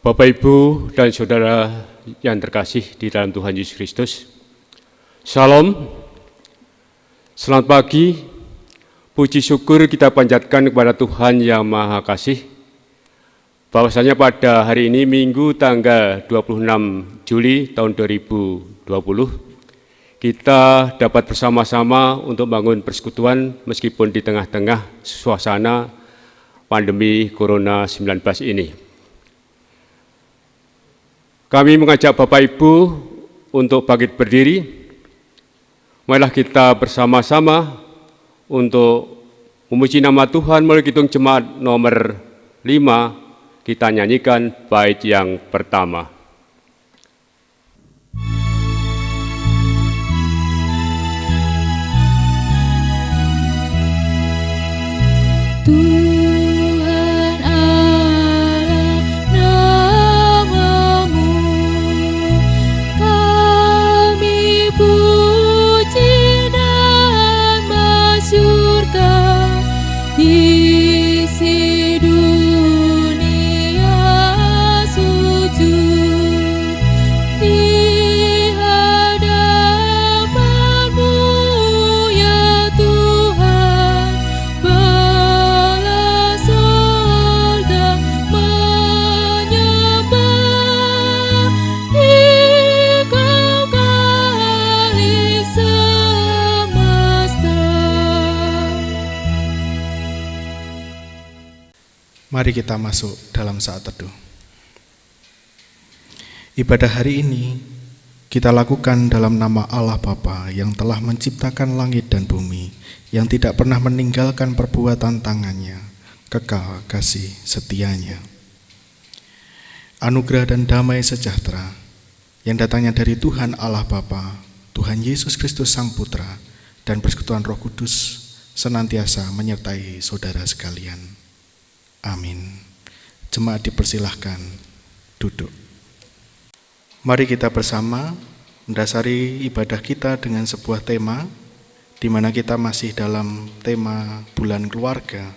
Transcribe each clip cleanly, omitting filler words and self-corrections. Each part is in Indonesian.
Bapak, Ibu, dan Saudara yang terkasih di dalam Tuhan Yesus Kristus, Shalom, selamat pagi, puji syukur kita panjatkan kepada Tuhan Yang Maha Kasih, bahwasanya pada hari ini Minggu tanggal 26 Juli tahun 2020, kita dapat bersama-sama untuk bangun persekutuan meskipun di tengah-tengah suasana pandemi Corona-19 ini. Kami mengajak Bapak Ibu untuk bangkit berdiri. Marilah kita bersama-sama untuk memuji nama Tuhan melalui Kidung Jemaat nomor 5. Kita nyanyikan bait yang pertama. Mari kita masuk dalam saat teduh. Ibadah hari ini kita lakukan dalam nama Allah Bapa yang telah menciptakan langit dan bumi, yang tidak pernah meninggalkan perbuatan tangannya, kekal kasih setianya. Anugerah dan damai sejahtera yang datangnya dari Tuhan Allah Bapa, Tuhan Yesus Kristus Sang Putra, dan persekutuan Roh Kudus senantiasa menyertai saudara sekalian. Amin. Jemaat dipersilahkan duduk. Mari kita bersama mendasari ibadah kita dengan sebuah tema, di mana kita masih dalam tema bulan keluarga,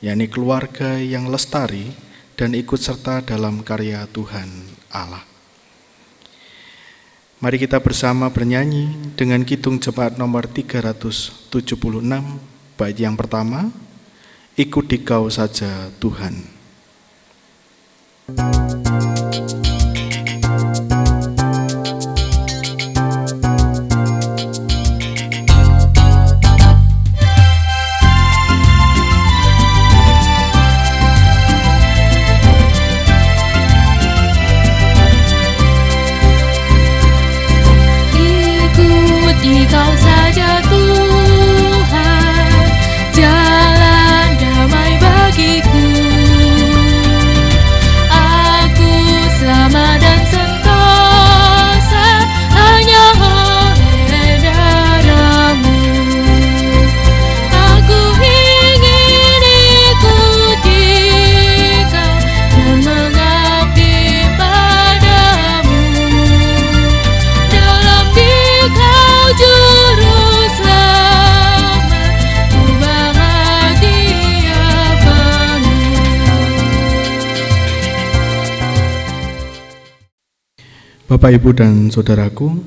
yakni keluarga yang lestari dan ikut serta dalam karya Tuhan Allah. Mari kita bersama bernyanyi dengan Kidung Jemaat nomor 376, bait yang pertama, Ikut Dikau saja Tuhan. Ikut Dikau saja Tuhan, jalan damai bagiku. Aku selamat dan sentosa hanya oleh darah-Mu. Aku ingin ikut Dikau dan mengabdi padamu. Dalam Dikau juru selamat, ku bahagia penuh. Bapak, Ibu, dan Saudaraku,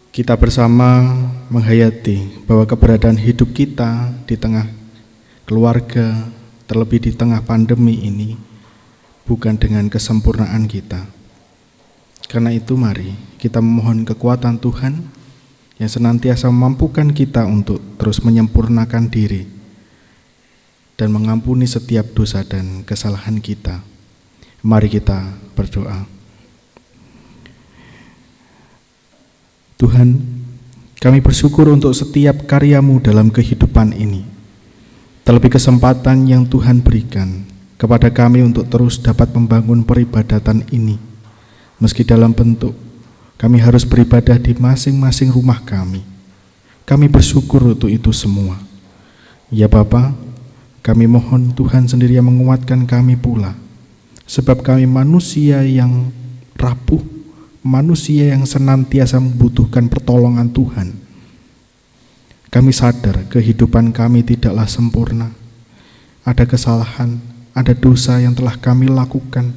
kita bersama menghayati bahwa keberadaan hidup kita di tengah keluarga, terlebih di tengah pandemi ini, bukan dengan kesempurnaan kita. Karena itu mari kita memohon kekuatan Tuhan yang senantiasa memampukan kita untuk terus menyempurnakan diri dan mengampuni setiap dosa dan kesalahan kita. Mari kita berdoa. Tuhan, kami bersyukur untuk setiap karya-Mu dalam kehidupan ini, terlebih kesempatan yang Tuhan berikan kepada kami untuk terus dapat membangun peribadatan ini, meski dalam bentuk kami harus beribadah di masing-masing rumah kami. Kami bersyukur untuk itu semua. Ya Bapa, kami mohon Tuhan sendiri yang menguatkan kami pula, sebab kami manusia yang rapuh, manusia yang senantiasa membutuhkan pertolongan Tuhan. Kami sadar kehidupan kami tidaklah sempurna. Ada kesalahan, ada dosa yang telah kami lakukan,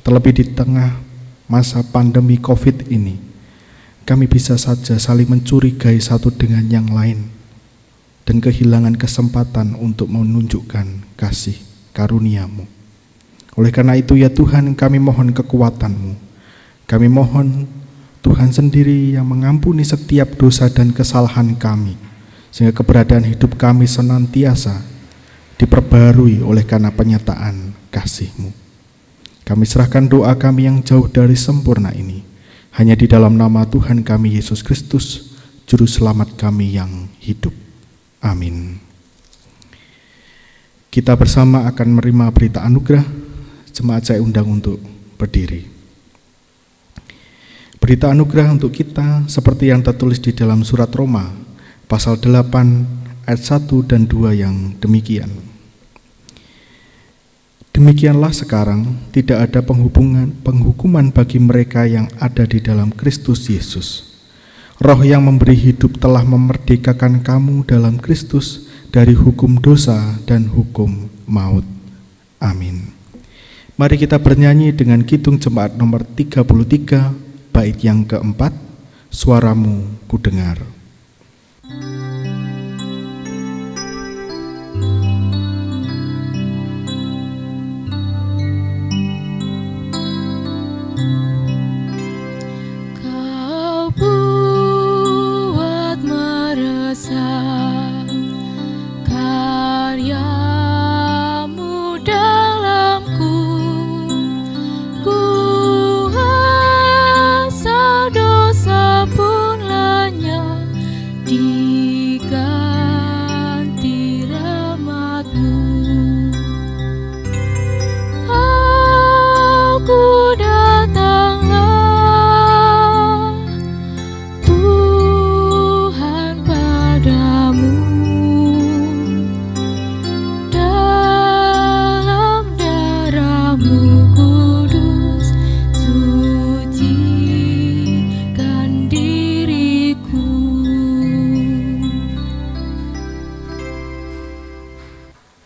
terlebih di tengah masa pandemi COVID ini, kami bisa saja saling mencurigai satu dengan yang lain dan kehilangan kesempatan untuk menunjukkan kasih karunia-Mu. Oleh karena itu ya Tuhan, kami mohon kekuatan-Mu. Kami mohon Tuhan sendiri yang mengampuni setiap dosa dan kesalahan kami, sehingga keberadaan hidup kami senantiasa diperbarui oleh karena penyataan kasih-Mu. Kami serahkan doa kami yang jauh dari sempurna ini hanya di dalam nama Tuhan kami Yesus Kristus, Juru Selamat kami yang hidup. Amin. Kita bersama akan menerima berita anugerah. Jemaat saya undang untuk berdiri. Berita anugerah untuk kita seperti yang tertulis di dalam surat Roma pasal 8 ayat 1 dan 2 yang demikian. Demikianlah sekarang tidak ada penghukuman bagi mereka yang ada di dalam Kristus Yesus. Roh yang memberi hidup telah memerdekakan kamu dalam Kristus dari hukum dosa dan hukum maut. Amin. Mari kita bernyanyi dengan kidung jemaat nomor 33, bait yang keempat, Suaramu Kudengar.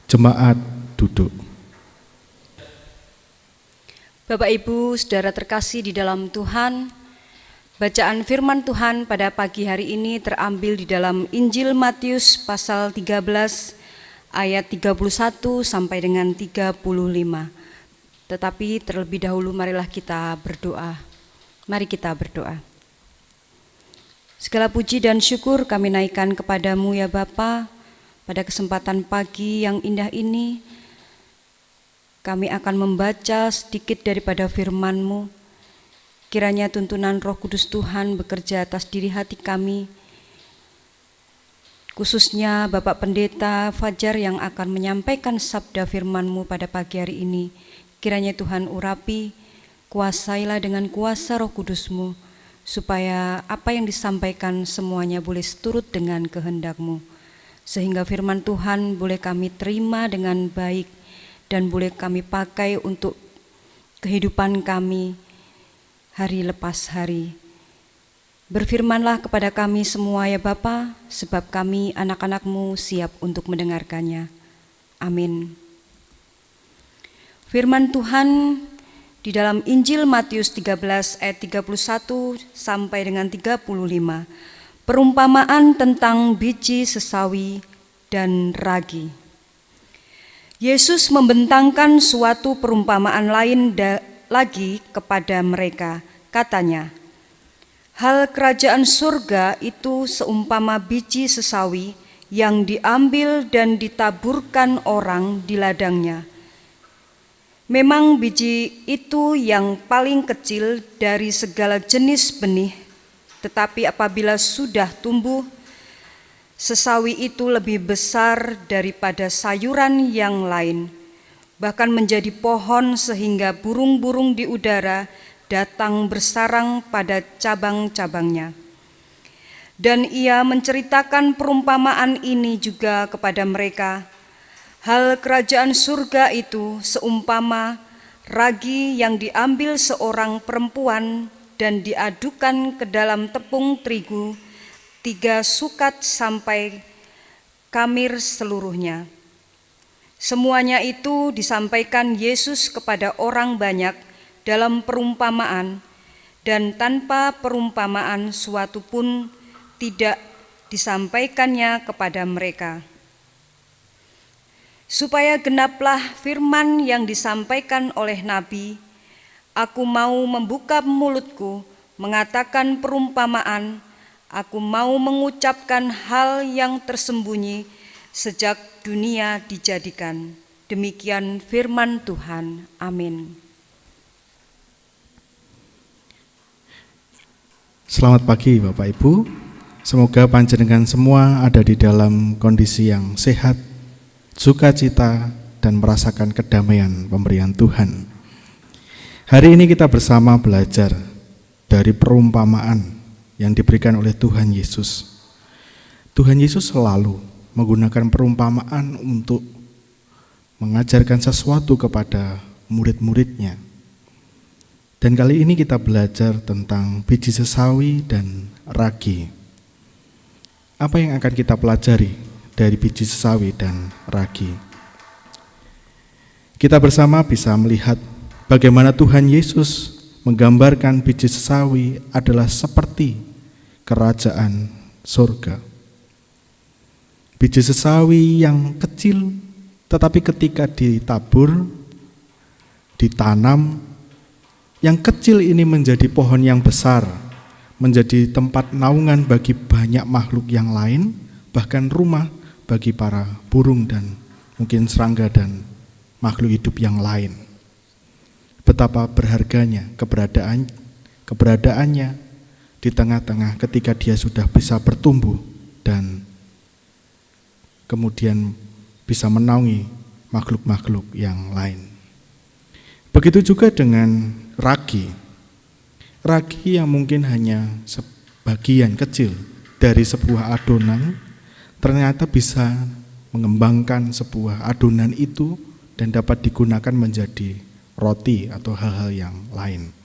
Jemaat duduk. Bapak Ibu, Saudara terkasih di dalam Tuhan, bacaan firman Tuhan pada pagi hari ini terambil di dalam Injil Matius pasal 13 ayat 31 sampai dengan 35. Tetapi terlebih dahulu marilah kita berdoa. Mari kita berdoa. Segala puji dan syukur kami naikkan kepadamu ya Bapa. Pada kesempatan pagi yang indah ini, kami akan membaca sedikit daripada firman-Mu. Kiranya tuntunan Roh Kudus Tuhan bekerja atas diri hati kami, khususnya Bapak Pendeta Fajar yang akan menyampaikan sabda firman-Mu pada pagi hari ini. Kiranya Tuhan urapi, kuasailah dengan kuasa Roh Kudus-Mu, supaya apa yang disampaikan semuanya boleh seturut dengan kehendak-Mu. Sehingga firman Tuhan boleh kami terima dengan baik dan boleh kami pakai untuk kehidupan kami hari lepas hari. Berfirmanlah kepada kami semua ya Bapa, sebab kami anak-anak-Mu siap untuk mendengarkannya. Amin. Firman Tuhan di dalam Injil Matius 13 ayat 31 sampai dengan 35. Perumpamaan tentang biji sesawi dan ragi. Yesus membentangkan suatu perumpamaan lain lagi kepada mereka. Katanya, hal kerajaan surga itu seumpama biji sesawi yang diambil dan ditaburkan orang di ladangnya. Memang biji itu yang paling kecil dari segala jenis benih, tetapi apabila sudah tumbuh, sesawi itu lebih besar daripada sayuran yang lain, bahkan menjadi pohon sehingga burung-burung di udara datang bersarang pada cabang-cabangnya. Dan ia menceritakan perumpamaan ini juga kepada mereka. Hal kerajaan surga itu seumpama ragi yang diambil seorang perempuan dan diadukan ke dalam tepung terigu 3 sukat sampai kamir seluruhnya. Semuanya itu disampaikan Yesus kepada orang banyak dalam perumpamaan, dan tanpa perumpamaan suatu pun tidak disampaikannya kepada mereka. Supaya genaplah firman yang disampaikan oleh Nabi, aku mau membuka mulutku, mengatakan perumpamaan, aku mau mengucapkan hal yang tersembunyi sejak dunia dijadikan. Demikian firman Tuhan. Amin. Selamat pagi Bapak Ibu, semoga panjenengan semua ada di dalam kondisi yang sehat, sukacita, dan merasakan kedamaian pemberian Tuhan. Hari ini kita bersama belajar dari perumpamaan yang diberikan oleh Tuhan Yesus. Tuhan Yesus selalu menggunakan perumpamaan untuk mengajarkan sesuatu kepada murid-muridnya. Dan kali ini kita belajar tentang biji sesawi dan ragi. Apa yang akan kita pelajari dari biji sesawi dan ragi? Kita bersama bisa melihat bagaimana Tuhan Yesus menggambarkan biji sesawi adalah seperti kerajaan surga. Biji sesawi yang kecil, tetapi ketika ditabur, ditanam, yang kecil ini menjadi pohon yang besar, menjadi tempat naungan bagi banyak makhluk yang lain, bahkan rumah bagi para burung dan mungkin serangga dan makhluk hidup yang lain. Betapa berharganya keberadaannya di tengah-tengah ketika dia sudah bisa bertumbuh dan kemudian bisa menaungi makhluk-makhluk yang lain. Begitu juga dengan ragi. Ragi yang mungkin hanya sebagian kecil dari sebuah adonan, ternyata bisa mengembangkan sebuah adonan itu dan dapat digunakan menjadi roti atau hal-hal yang lain.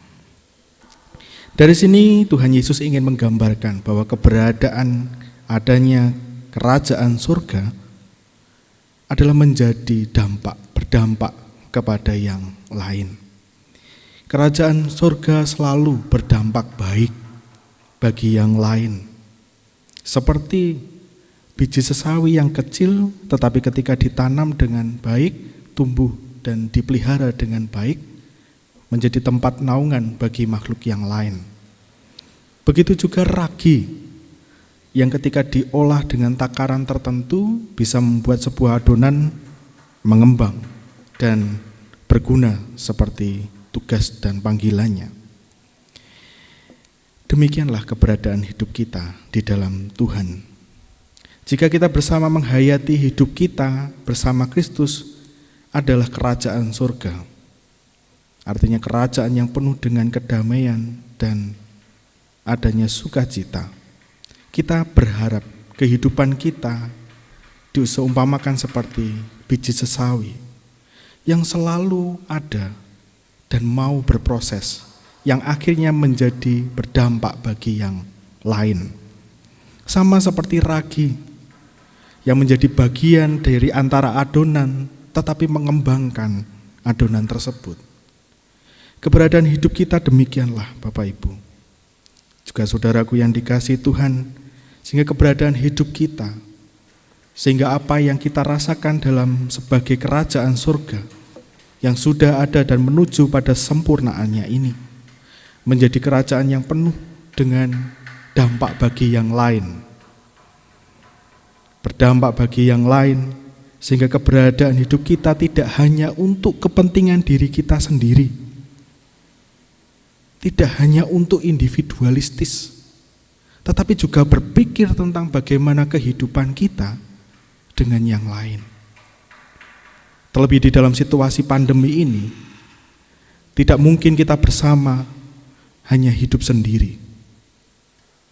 Dari sini Tuhan Yesus ingin menggambarkan bahwa keberadaan adanya kerajaan surga adalah menjadi berdampak kepada yang lain. Kerajaan surga selalu berdampak baik bagi yang lain. Seperti biji sesawi yang kecil, tetapi ketika ditanam dengan baik, tumbuh dan dipelihara dengan baik, menjadi tempat naungan bagi makhluk yang lain. Begitu juga ragi, yang ketika diolah dengan takaran tertentu, bisa membuat sebuah adonan mengembang dan berguna seperti tugas dan panggilannya. Demikianlah keberadaan hidup kita di dalam Tuhan. Jika kita bersama menghayati hidup kita bersama Kristus adalah kerajaan surga. Artinya kerajaan yang penuh dengan kedamaian dan adanya sukacita. Kita berharap kehidupan kita diumpamakan seperti biji sesawi yang selalu ada dan mau berproses, yang akhirnya menjadi berdampak bagi yang lain. Sama seperti ragi yang menjadi bagian dari antara adonan tetapi mengembangkan adonan tersebut. Keberadaan hidup kita demikianlah Bapak Ibu. Juga saudaraku yang dikasihi Tuhan, sehingga keberadaan hidup kita, sehingga apa yang kita rasakan dalam sebagai kerajaan surga yang sudah ada dan menuju pada sempurnaannya ini, menjadi kerajaan yang penuh dengan dampak bagi yang lain. Berdampak bagi yang lain, sehingga keberadaan hidup kita tidak hanya untuk kepentingan diri kita sendiri, tidak hanya untuk individualistis, tetapi juga berpikir tentang bagaimana kehidupan kita dengan yang lain. Terlebih di dalam situasi pandemi ini, tidak mungkin kita bersama hanya hidup sendiri,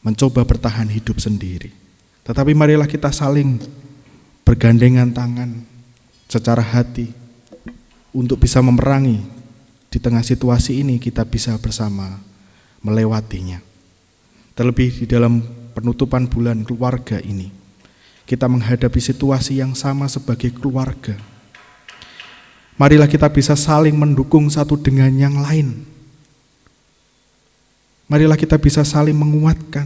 mencoba bertahan hidup sendiri. Tetapi marilah kita saling bergandengan tangan secara hati untuk bisa memerangi di tengah situasi ini, kita bisa bersama melewatinya. Terlebih di dalam penutupan bulan keluarga ini, kita menghadapi situasi yang sama sebagai keluarga, Marilah kita bisa saling mendukung satu dengan yang lain. Marilah kita bisa saling menguatkan.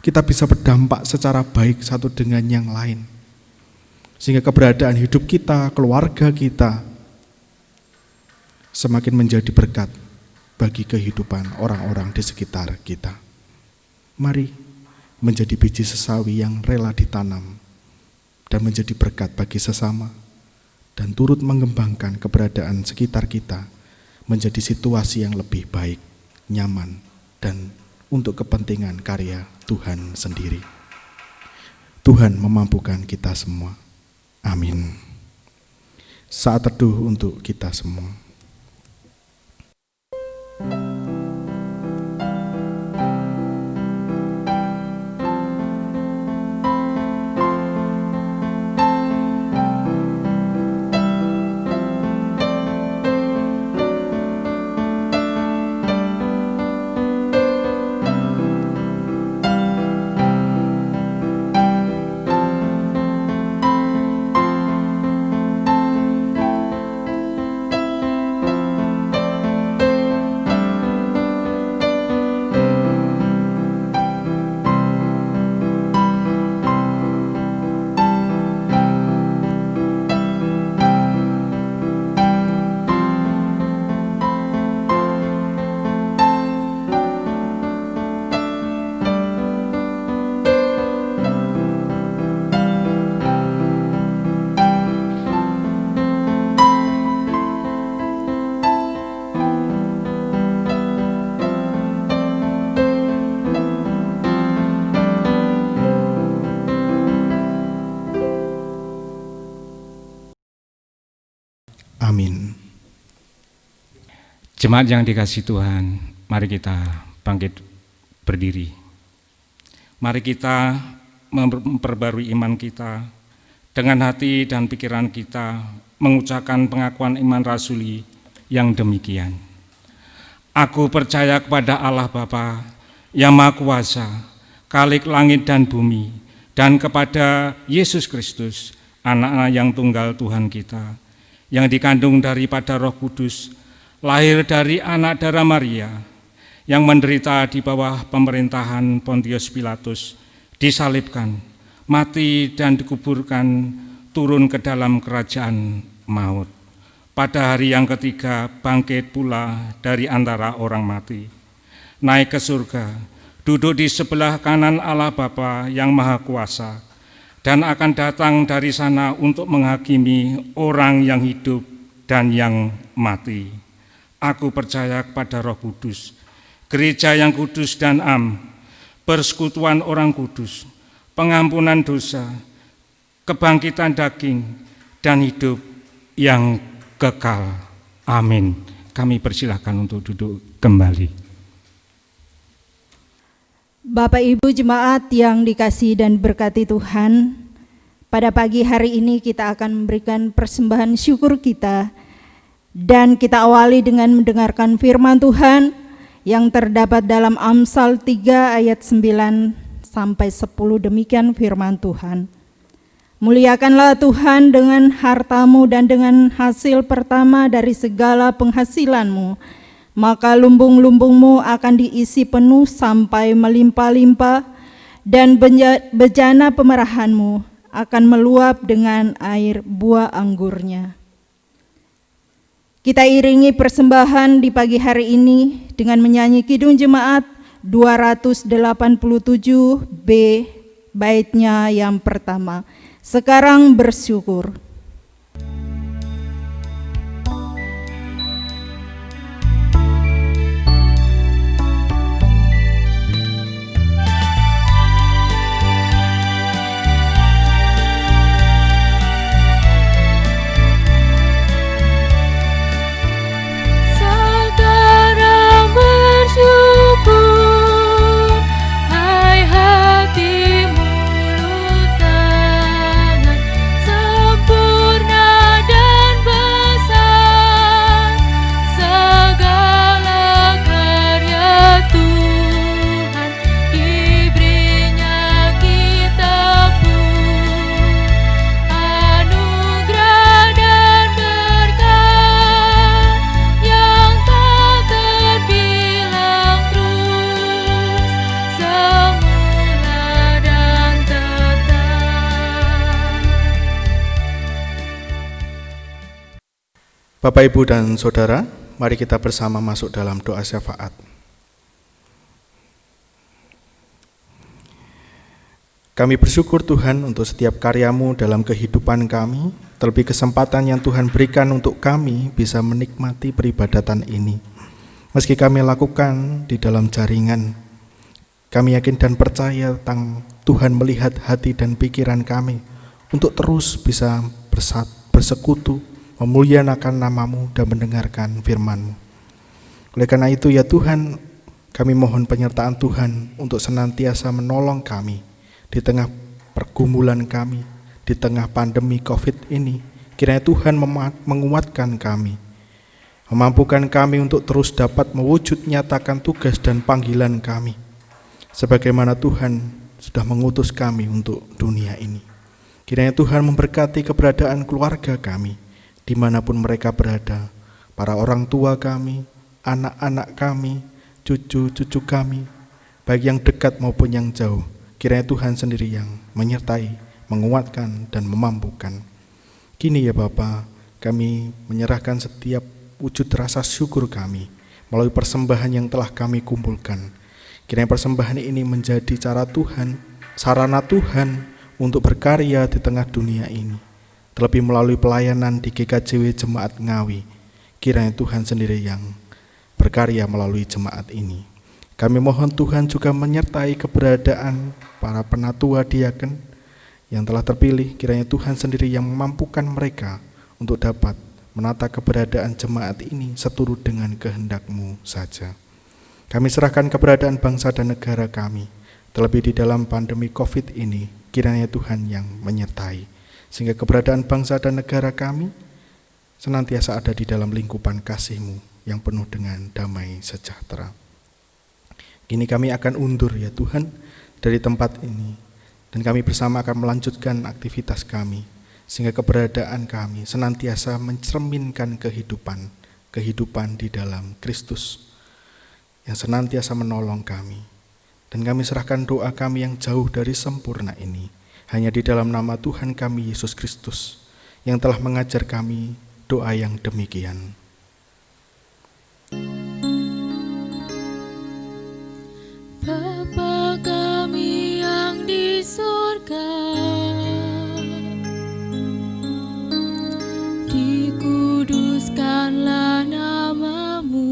Kita bisa berdampak secara baik satu dengan yang lain. Sehingga keberadaan hidup kita, keluarga kita, semakin menjadi berkat bagi kehidupan orang-orang di sekitar kita. Mari menjadi biji sesawi yang rela ditanam dan menjadi berkat bagi sesama, dan turut mengembangkan keberadaan sekitar kita menjadi situasi yang lebih baik, nyaman, dan untuk kepentingan karya Tuhan sendiri. Tuhan memampukan kita semua. Amin. Saat teduh untuk kita semua. Amin. Jemaat yang dikasihi Tuhan, mari kita bangkit berdiri. Mari kita memperbarui iman kita dengan hati dan pikiran kita, mengucapkan pengakuan iman rasuli yang demikian. Aku percaya kepada Allah Bapa yang Maha Kuasa, Khalik langit dan bumi, dan kepada Yesus Kristus, anak yang tunggal Tuhan kita, yang dikandung daripada Roh Kudus, lahir dari anak darah Maria, yang menderita di bawah pemerintahan Pontius Pilatus, disalibkan, mati dan dikuburkan, turun ke dalam kerajaan maut. Pada hari yang ketiga bangkit pula dari antara orang mati, naik ke surga, duduk di sebelah kanan Allah Bapa yang Maha Kuasa, dan akan datang dari sana untuk menghakimi orang yang hidup dan yang mati. Aku percaya kepada Roh Kudus, gereja yang kudus dan am, persekutuan orang kudus, pengampunan dosa, kebangkitan daging, dan hidup yang kekal. Amin. Kami persilahkan untuk duduk kembali. Bapak Ibu jemaat yang dikasihi dan berkati Tuhan, pada pagi hari ini kita akan memberikan persembahan syukur kita, dan kita awali dengan mendengarkan firman Tuhan yang terdapat dalam Amsal 3 ayat 9 sampai 10. Demikian firman Tuhan. Muliakanlah Tuhan dengan hartamu dan dengan hasil pertama dari segala penghasilanmu, maka lumbung-lumbungmu akan diisi penuh sampai melimpah-limpah, dan bejana pemerahanmu akan meluap dengan air buah anggurnya. Kita iringi persembahan di pagi hari ini dengan menyanyi Kidung Jemaat 287B, baitnya yang pertama. Sekarang bersyukur. Sekarang bersyukur, hai hati mulut tangan, sempurna Bapak, Ibu, dan Saudara, mari kita bersama masuk dalam doa syafaat. Kami bersyukur Tuhan untuk setiap karya-Mu dalam kehidupan kami, terlebih kesempatan yang Tuhan berikan untuk kami bisa menikmati peribadatan ini. Meski kami lakukan di dalam jaringan, kami yakin dan percaya tentang Tuhan melihat hati dan pikiran kami untuk terus bisa bersekutu, memuliakan nama-Mu dan mendengarkan firman-Mu. Oleh karena itu ya Tuhan, kami mohon penyertaan Tuhan untuk senantiasa menolong kami di tengah pergumulan kami, di tengah pandemi COVID ini. Kiranya Tuhan menguatkan kami, memampukan kami untuk terus dapat mewujud nyatakan tugas dan panggilan kami, sebagaimana Tuhan sudah mengutus kami untuk dunia ini. Kiranya Tuhan memberkati keberadaan keluarga kami, dimanapun mereka berada, para orang tua kami, anak-anak kami, cucu-cucu kami, baik yang dekat maupun yang jauh. Kiranya Tuhan sendiri yang menyertai, menguatkan, dan memampukan. Kini ya Bapa, kami menyerahkan setiap wujud rasa syukur kami melalui persembahan yang telah kami kumpulkan. Kiranya persembahan ini menjadi cara Tuhan, sarana Tuhan untuk berkarya di tengah dunia ini. Terlebih melalui pelayanan di GKJW Jemaat Ngawi, kiranya Tuhan sendiri yang berkarya melalui jemaat ini. Kami mohon Tuhan juga menyertai keberadaan para penatua diaken yang telah terpilih. Kiranya Tuhan sendiri yang memampukan mereka untuk dapat menata keberadaan jemaat ini seturut dengan kehendak-Mu saja. Kami serahkan keberadaan bangsa dan negara kami, terlebih di dalam pandemi COVID ini. Kiranya Tuhan yang menyertai, sehingga keberadaan bangsa dan negara kami senantiasa ada di dalam lingkupan kasih-Mu yang penuh dengan damai sejahtera. Kini kami akan undur ya Tuhan dari tempat ini, dan kami bersama akan melanjutkan aktivitas kami, sehingga keberadaan kami senantiasa mencerminkan kehidupan di dalam Kristus yang senantiasa menolong kami. Dan kami serahkan doa kami yang jauh dari sempurna ini hanya di dalam nama Tuhan kami Yesus Kristus yang telah mengajar kami doa yang demikian. Bapa kami yang di surga, dikuduskanlah nama-Mu,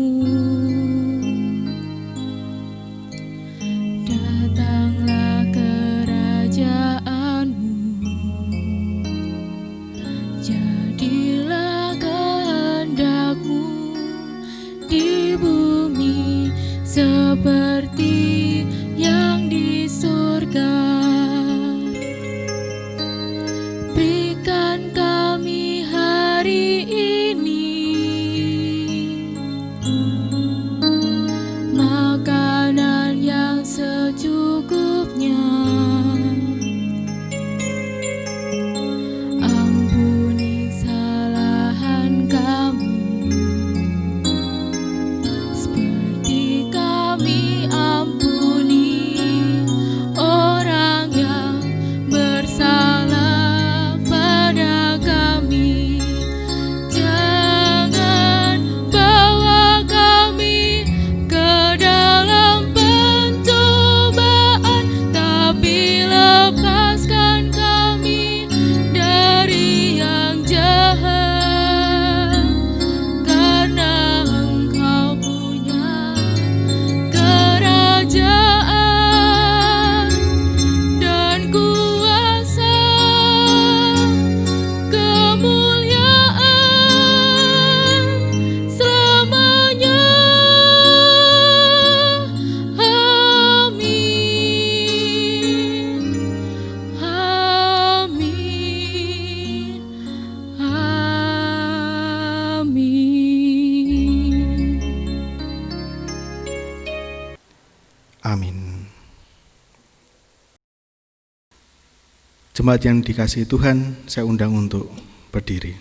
datanglah kerajaan-Mu, jadilah kehendak-Mu di bumi seperti yang di surga. Berikan kami hari ini makanan yang secukupnya. Ampuni kesalahan kami seperti kami ampuni orang yang bersalah pada kami. Jangan bawa kami ke dalam pencobaan, tapi lepaskan kami dari yang jahat. Karena Engkau punya kerajaan dan kuasa, kemuliaan selamanya. Amin. Amin. Amin. Amin. Jemaat yang dikasihi Tuhan, saya undang untuk berdiri.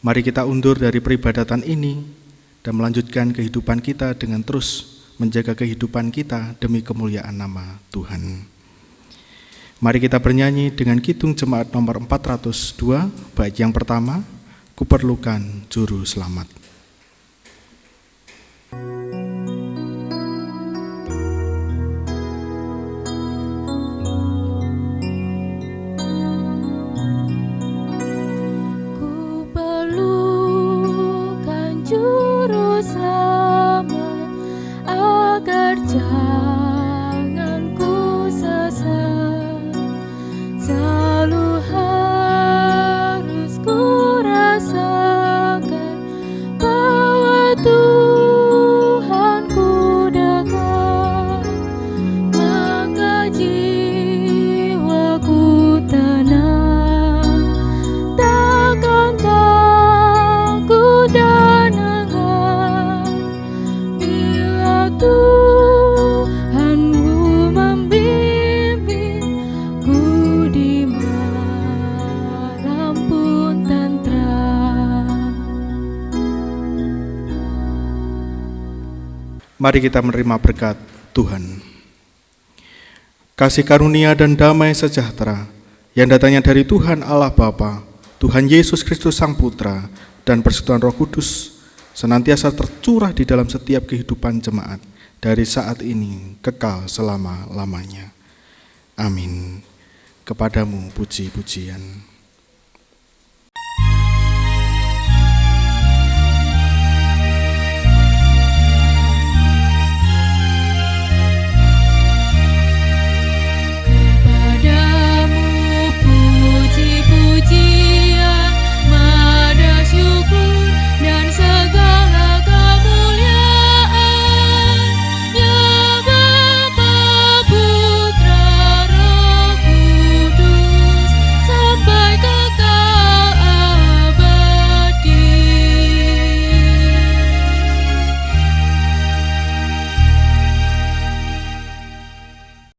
Mari kita undur dari peribadatan ini dan melanjutkan kehidupan kita dengan terus menjaga kehidupan kita demi kemuliaan nama Tuhan. Mari kita bernyanyi dengan kidung jemaat nomor 402, bait yang pertama, kuperlukan juru selamat. Ku perlukan juru selamat agar jangan ku sesat. Selalu harus ku rasakan bahwa Tuhan ku dekat, maka jiwaku tenang, takkan takut dan enggan bila Tuhanku membimbingku di malam pun tentram. Mari kita menerima berkat Tuhan. Kasih karunia dan damai sejahtera yang datangnya dari Tuhan Allah Bapa, Tuhan Yesus Kristus Sang Putra, dan persekutuan Roh Kudus senantiasa tercurah di dalam setiap kehidupan jemaat dari saat ini kekal selama-lamanya. Amin. Kepadamu puji-pujian.